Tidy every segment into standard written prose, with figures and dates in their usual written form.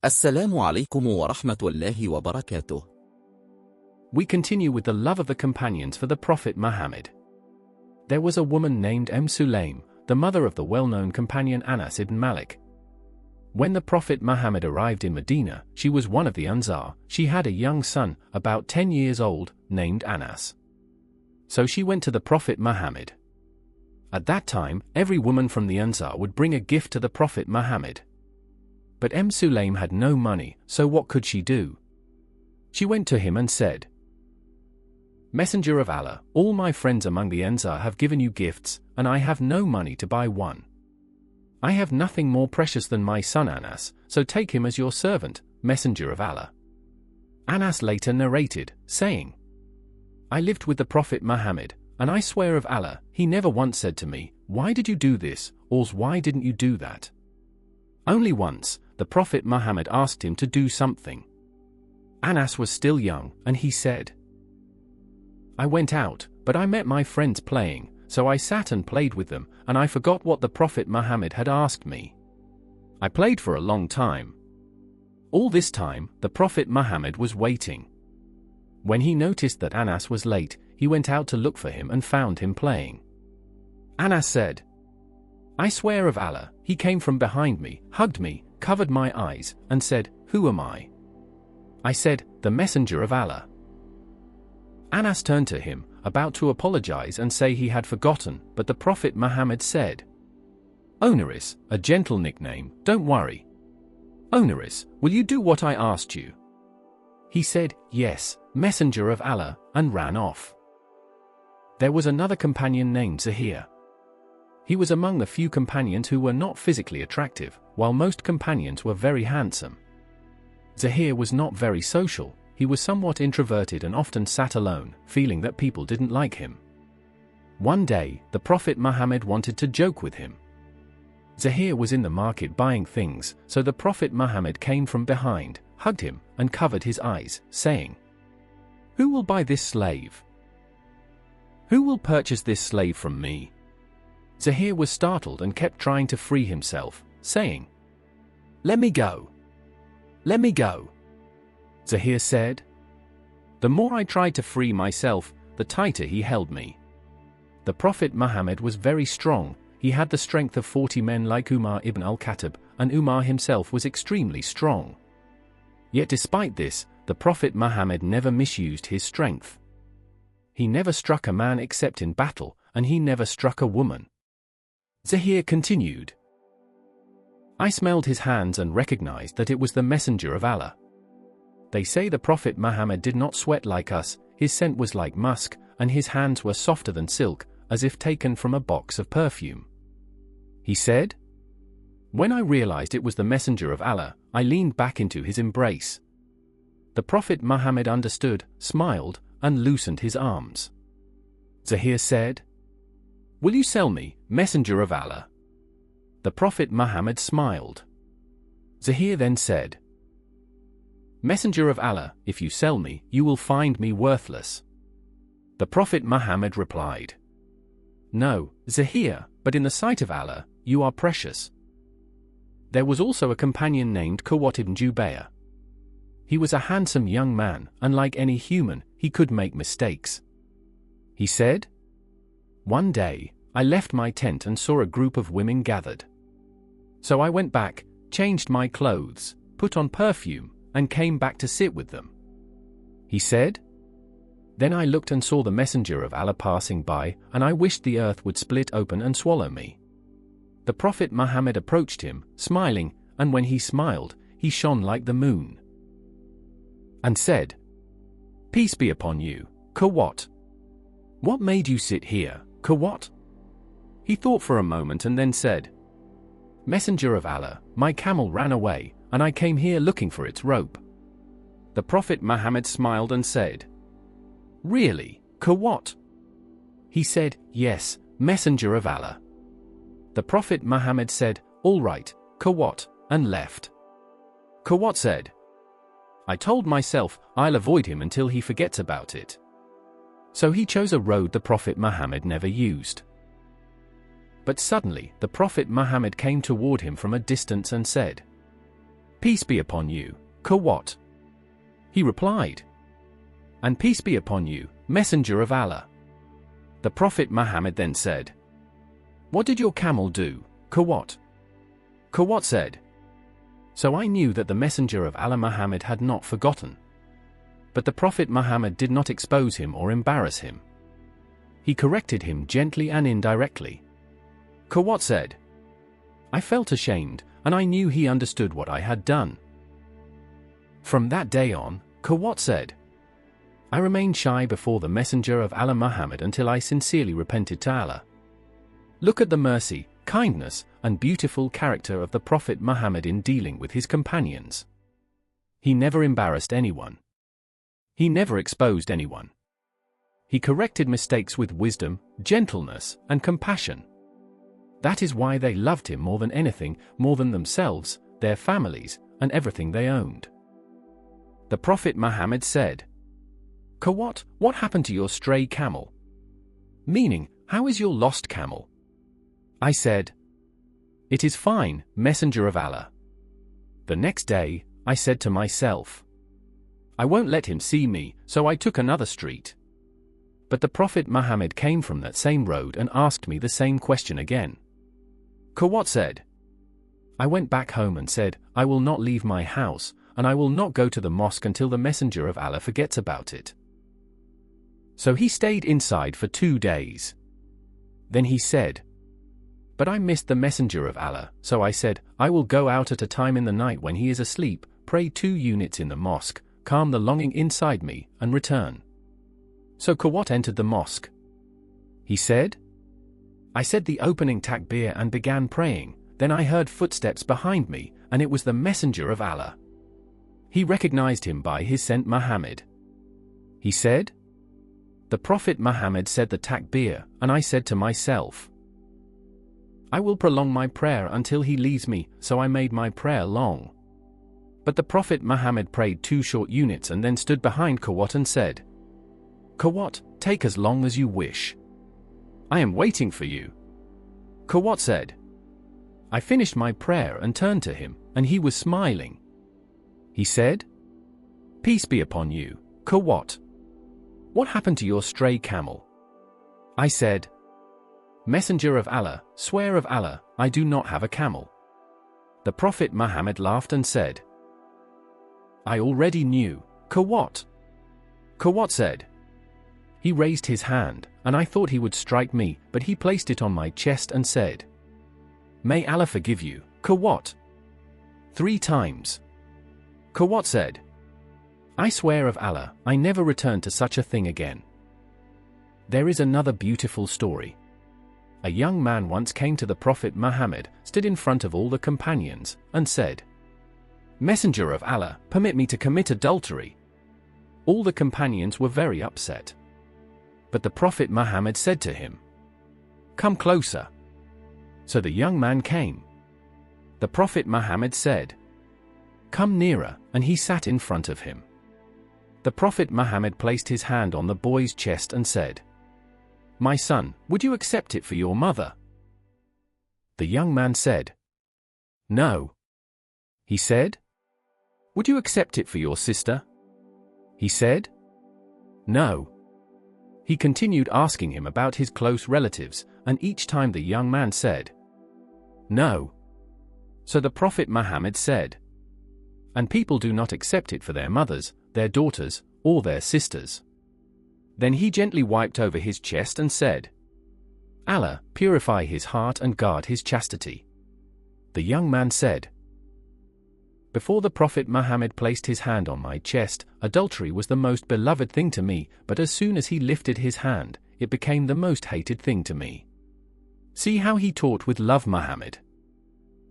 السلام عليكم ورحمة الله وبركاته. We continue with the love of the companions for the Prophet Muhammad. There was a woman named Sulaim, the mother of the well-known companion Anas ibn Malik. When the Prophet Muhammad arrived in Medina, she was one of the Ansar. She had a young son, about 10 years old, named Anas. So she went to the Prophet Muhammad. At that time, every woman from the Ansar would bring a gift to the Prophet Muhammad. But Sulaim had no money, so what could she do? She went to him and said, "Messenger of Allah, all my friends among the Ansar have given you gifts, and I have no money to buy one. I have nothing more precious than my son Anas, so take him as your servant, Messenger of Allah." Anas later narrated, saying, "I lived with the Prophet Muhammad, and I swear of Allah, he never once said to me, 'Why did you do this?' or 'Why didn't you do that?' Only once, the Prophet Muhammad asked him to do something. Anas was still young, and he said, 'I went out, but I met my friends playing, so I sat and played with them, and I forgot what the Prophet Muhammad had asked me. I played for a long time. All this time, the Prophet Muhammad was waiting. When he noticed that Anas was late, he went out to look for him and found him playing. Anas said, 'I swear of Allah, he came from behind me, hugged me, covered my eyes, and said, "Who am I?" I said, "The Messenger of Allah." Anas turned to him, about to apologize and say he had forgotten, but the Prophet Muhammad said, "Onaris, a gentle nickname, don't worry. Onaris, will you do what I asked you?" He said, "Yes, Messenger of Allah," and ran off. There was another companion named Zahir. He was among the few companions who were not physically attractive, while most companions were very handsome. Zahir was not very social. He was somewhat introverted and often sat alone, feeling that people didn't like him. One day, the Prophet Muhammad wanted to joke with him. Zahir was in the market buying things, so the Prophet Muhammad came from behind, hugged him, and covered his eyes, saying, "Who will buy this slave? Who will purchase this slave from me?" Zahir was startled and kept trying to free himself, saying, "Let me go. Let me go." Zahir said, "The more I tried to free myself, the tighter he held me." The Prophet Muhammad was very strong. He had the strength of 40 men like Umar ibn al-Khattab, and Umar himself was extremely strong. Yet despite this, the Prophet Muhammad never misused his strength. He never struck a man except in battle, and he never struck a woman. Zahir continued, "I smelled his hands and recognized that it was the Messenger of Allah. They say the Prophet Muhammad did not sweat like us, his scent was like musk, and his hands were softer than silk, as if taken from a box of perfume." He said, "When I realized it was the Messenger of Allah, I leaned back into his embrace. The Prophet Muhammad understood, smiled, and loosened his arms. Zahir said, 'Will you sell me, Messenger of Allah?' The Prophet Muhammad smiled. Zahir then said, 'Messenger of Allah, if you sell me, you will find me worthless.' The Prophet Muhammad replied, 'No, Zahir, but in the sight of Allah, you are precious.' There was also a companion named Qawat ibn Jubayr. He was a handsome young man, and like any human, he could make mistakes. He said, 'One day, I left my tent and saw a group of women gathered. So I went back, changed my clothes, put on perfume, and came back to sit with them.' He said, 'Then I looked and saw the Messenger of Allah passing by, and I wished the earth would split open and swallow me. The Prophet Muhammad approached him, smiling, and when he smiled, he shone like the moon, and said, "Peace be upon you, Qawat. What made you sit here, Qawat?" He thought for a moment and then said, "Messenger of Allah, my camel ran away, and I came here looking for its rope." The Prophet Muhammad smiled and said, "Really, Qawat?" He said, "Yes, Messenger of Allah." The Prophet Muhammad said, "All right, Qawat," and left. Qawat said, "I told myself, I'll avoid him until he forgets about it." So he chose a road the Prophet Muhammad never used. But suddenly, the Prophet Muhammad came toward him from a distance and said, "Peace be upon you, Kawat." He replied, "And peace be upon you, Messenger of Allah." The Prophet Muhammad then said, "What did your camel do, Kawat?" Kawat said, "So I knew that the Messenger of Allah Muhammad had not forgotten." But the Prophet Muhammad did not expose him or embarrass him. He corrected him gently and indirectly. Kawat said, "I felt ashamed, and I knew he understood what I had done." From that day on, Kawat said, "I remained shy before the Messenger of Allah Muhammad until I sincerely repented to Allah." Look at the mercy, kindness, and beautiful character of the Prophet Muhammad in dealing with his companions. He never embarrassed anyone. He never exposed anyone. He corrected mistakes with wisdom, gentleness, and compassion. That is why they loved him more than anything, more than themselves, their families, and everything they owned. The Prophet Muhammad said, "Kawat, what happened to your stray camel?" Meaning, how is your lost camel? I said, "It is fine, Messenger of Allah." The next day, I said to myself, "I won't let him see me," so I took another street. But the Prophet Muhammad came from that same road and asked me the same question again. Kawat said, "I went back home and said, I will not leave my house, and I will not go to the mosque until the Messenger of Allah forgets about it." So he stayed inside for 2 days. Then he said, "But I missed the Messenger of Allah, so I said, I will go out at a time in the night when he is asleep, pray 2 units in the mosque, calm the longing inside me, and return." So Kawat entered the mosque. He said, "I said the opening takbir and began praying, then I heard footsteps behind me, and it was the Messenger of Allah." He recognized him by his scent Muhammad. He said, "The Prophet Muhammad said the takbir, and I said to myself, I will prolong my prayer until he leaves me, so I made my prayer long." But the Prophet Muhammad prayed 2 short units and then stood behind Kawat and said, "Kawat, take as long as you wish. I am waiting for you." Kawat said, "I finished my prayer and turned to him, and he was smiling." He said, "Peace be upon you, Kawat. What happened to your stray camel?" I said, "Messenger of Allah, swear of Allah, I do not have a camel." The Prophet Muhammad laughed and said, "I already knew, Kawat." Kawat said, "He raised his hand, and I thought he would strike me, but he placed it on my chest and said, 'May Allah forgive you, Kawat,' 3 times. Kawat said, "I swear of Allah, I never return to such a thing again." There is another beautiful story. A young man once came to the Prophet Muhammad, stood in front of all the companions, and said, "Messenger of Allah, permit me to commit adultery." All the companions were very upset. But the Prophet Muhammad said to him, "Come closer." So the young man came. The Prophet Muhammad said, "Come nearer," and he sat in front of him. The Prophet Muhammad placed his hand on the boy's chest and said, "My son, would you accept it for your mother?" The young man said, "No." He said, "Would you accept it for your sister?" He said, "No." He continued asking him about his close relatives, and each time the young man said, "No." So the Prophet Muhammad said, "And people do not accept it for their mothers, their daughters, or their sisters." Then he gently wiped over his chest and said, "Allah, purify his heart and guard his chastity." The young man said, "Before the Prophet Muhammad placed his hand on my chest, adultery was the most beloved thing to me, but as soon as he lifted his hand, it became the most hated thing to me." See how he taught with love Muhammad.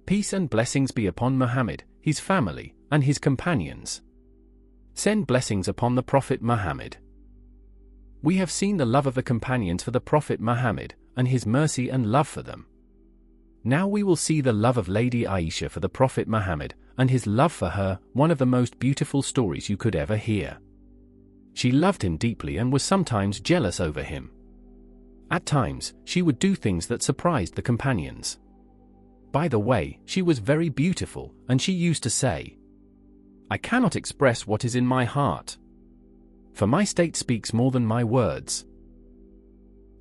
Peace and blessings be upon Muhammad, his family, and his companions. Send blessings upon the Prophet Muhammad. We have seen the love of the companions for the Prophet Muhammad, and his mercy and love for them. Now we will see the love of Lady Aisha for the Prophet Muhammad, and his love for her, one of the most beautiful stories you could ever hear. She loved him deeply and was sometimes jealous over him. At times, she would do things that surprised the companions. By the way, she was very beautiful, and she used to say, I cannot express what is in my heart. For my state speaks more than my words.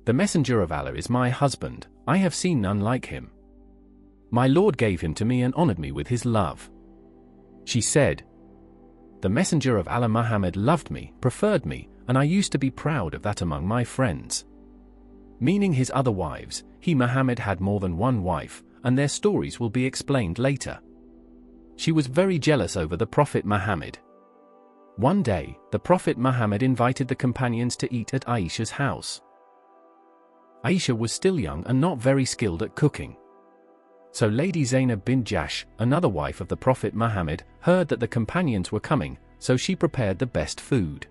The messenger of Allah is my husband, I have seen none like him. My Lord gave him to me and honored me with his love. She said, the messenger of Allah Muhammad loved me, preferred me, and I used to be proud of that among my friends. Meaning his other wives, he Muhammad had more than one wife, and their stories will be explained later. She was very jealous over the Prophet Muhammad. One day, the Prophet Muhammad invited the companions to eat at Aisha's house. Aisha was still young and not very skilled at cooking. So Lady Zainab bint Jahsh, another wife of the Prophet Muhammad, heard that the companions were coming, so she prepared the best food.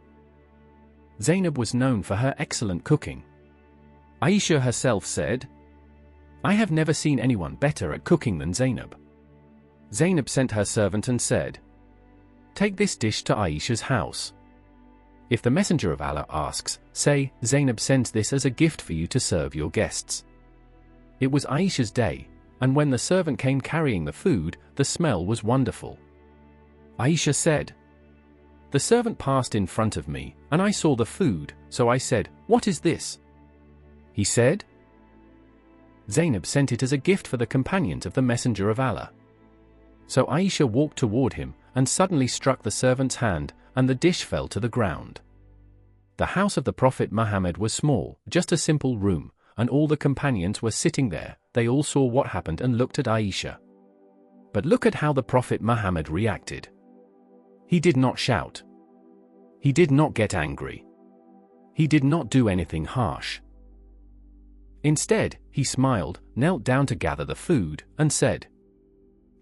Zainab was known for her excellent cooking. Aisha herself said, I have never seen anyone better at cooking than Zainab. Zainab sent her servant and said, take this dish to Aisha's house. If the messenger of Allah asks, say, Zainab sends this as a gift for you to serve your guests. It was Aisha's day, and when the servant came carrying the food, the smell was wonderful. Aisha said, the servant passed in front of me, and I saw the food, so I said, what is this? He said, Zainab sent it as a gift for the companions of the messenger of Allah. So Aisha walked toward him, and suddenly struck the servant's hand, and the dish fell to the ground. The house of the Prophet Muhammad was small, just a simple room, and all the companions were sitting there. They all saw what happened and looked at Aisha. But look at how the Prophet Muhammad reacted. He did not shout. He did not get angry. He did not do anything harsh. Instead, he smiled, knelt down to gather the food, and said,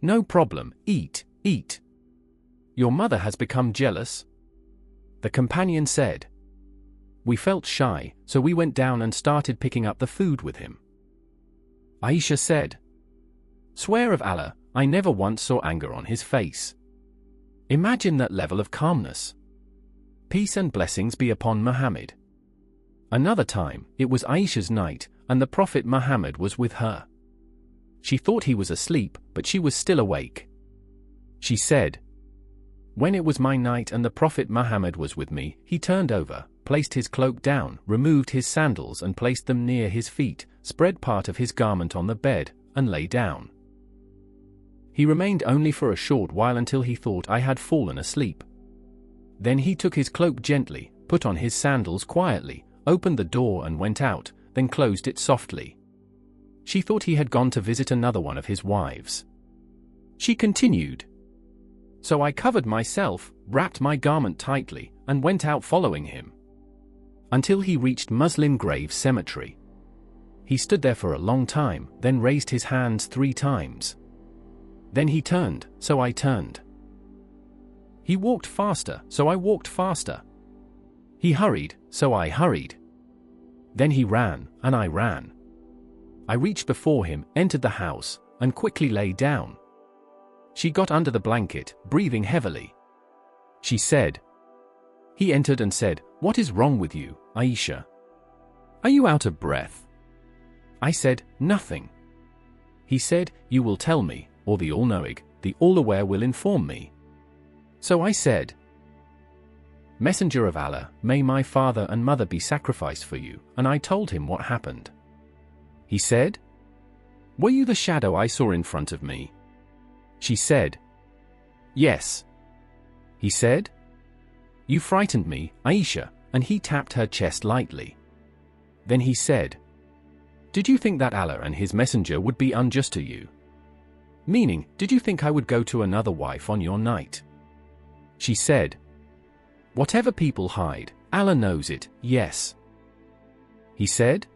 no problem, eat, eat. Your mother has become jealous? The companion said, we felt shy, so we went down and started picking up the food with him. Aisha said, swear of Allah, I never once saw anger on his face. Imagine that level of calmness. Peace and blessings be upon Muhammad. Another time, it was Aisha's night, and the Prophet Muhammad was with her. She thought he was asleep, but she was still awake. She said, when it was my night and the Prophet Muhammad was with me, he turned over, placed his cloak down, removed his sandals and placed them near his feet, spread part of his garment on the bed, and lay down. He remained only for a short while until he thought I had fallen asleep. Then he took his cloak gently, put on his sandals quietly, opened the door and went out, then closed it softly. She thought he had gone to visit another one of his wives. She continued, so I covered myself, wrapped my garment tightly, and went out following him. Until he reached Muslim grave cemetery. He stood there for a long time, then raised his hands 3 times. Then he turned, so I turned. He walked faster, so I walked faster. He hurried, so I hurried. Then he ran, and I ran. I reached before him, entered the house, and quickly lay down. She got under the blanket, breathing heavily. She said, he entered and said, what is wrong with you, Aisha? Are you out of breath? I said, nothing. He said, you will tell me, or the all-knowing, the all-aware will inform me. So I said, messenger of Allah, may my father and mother be sacrificed for you, and I told him what happened. He said, were you the shadow I saw in front of me? She said, yes. He said, you frightened me, Aisha, and he tapped her chest lightly. Then he said, did you think that Allah and his messenger would be unjust to you? Meaning, did you think I would go to another wife on your night? She said, whatever people hide, Allah knows it, yes. He said,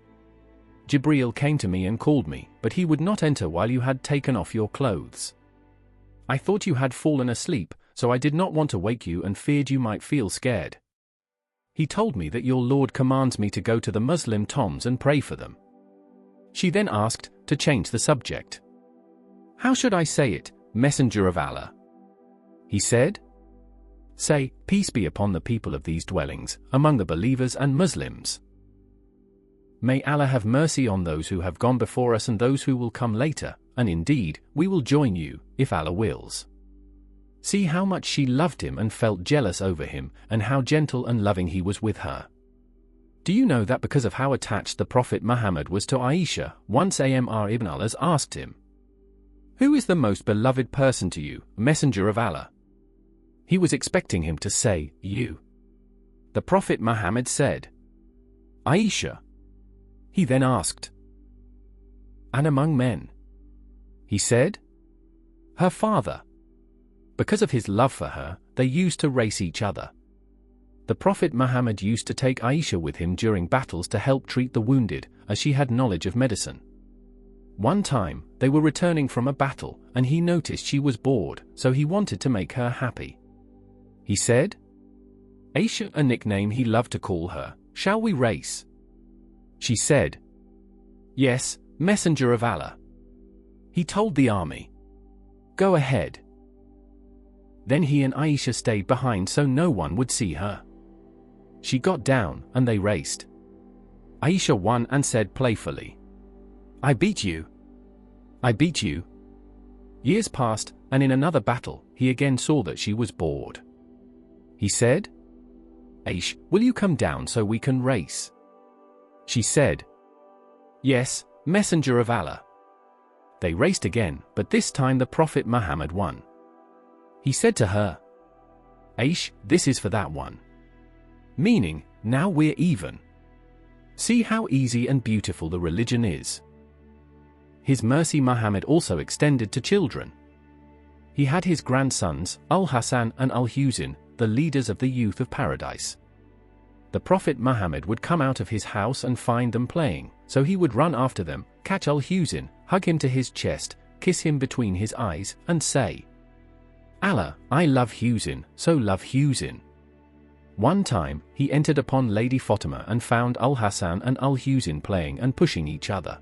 Jibreel came to me and called me, but he would not enter while you had taken off your clothes. I thought you had fallen asleep, so I did not want to wake you and feared you might feel scared. He told me that your Lord commands me to go to the Muslim tombs and pray for them. She then asked to change the subject. How should I say it, messenger of Allah? He said, say, peace be upon the people of these dwellings, among the believers and Muslims. May Allah have mercy on those who have gone before us and those who will come later, and indeed, we will join you, if Allah wills. See how much she loved him and felt jealous over him, and how gentle and loving he was with her. Do you know that because of how attached the Prophet Muhammad was to Aisha, once Amr ibn al-As asked him, "Who is the most beloved person to you, Messenger of Allah?" He was expecting him to say, "You." The Prophet Muhammad said, "Aisha." He then asked, "And among men?" He said, "Her father." Because of his love for her, they used to race each other. The Prophet Muhammad used to take Aisha with him during battles to help treat the wounded, as she had knowledge of medicine. One time, they were returning from a battle, and he noticed she was bored, so he wanted to make her happy. He said, "Aisha," a nickname he loved to call her, "shall we race?" She said, "Yes, Messenger of Allah." He told the army, "Go ahead." Then he and Aisha stayed behind so no one would see her. She got down, and they raced. Aisha won and said playfully, "I beat you. I beat you." Years passed, and in another battle, he again saw that she was bored. He said, "Aish, will you come down so we can race?" She said, "Yes, Messenger of Allah." They raced again, but this time the Prophet Muhammad won. He said to her, "Aish, this is for that one." Meaning, now we're even. See how easy and beautiful the religion is. His mercy Muhammad also extended to children. He had his grandsons, Al-Hasan and Al-Husayn, the leaders of the youth of paradise. The Prophet Muhammad would come out of his house and find them playing, so he would run after them, catch Al-Husayn, hug him to his chest, kiss him between his eyes, and say, "Allah, I love Husayn, so love Husayn." One time, he entered upon Lady Fatima and found Al-Hasan and Al-Husayn playing and pushing each other.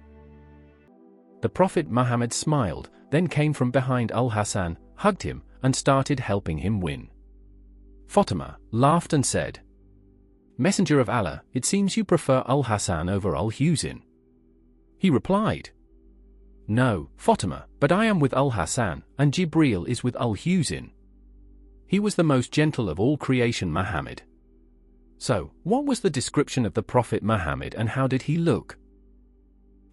The Prophet Muhammad smiled, then came from behind Al-Hasan, hugged him, and started helping him win. Fatima laughed and said, "Messenger of Allah, it seems you prefer Al-Hasan over Al-Husayn." He replied, "No, Fatima, but I am with Al-Hasan, and Jibreel is with Al-Husayn." He was the most gentle of all creation Muhammad. So, what was the description of the Prophet Muhammad and how did he look?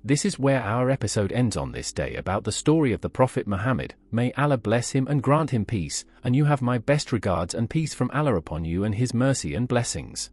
This is where our episode ends on this day about the story of the Prophet Muhammad. May Allah bless him and grant him peace, and you have my best regards and peace from Allah upon you and his mercy and blessings.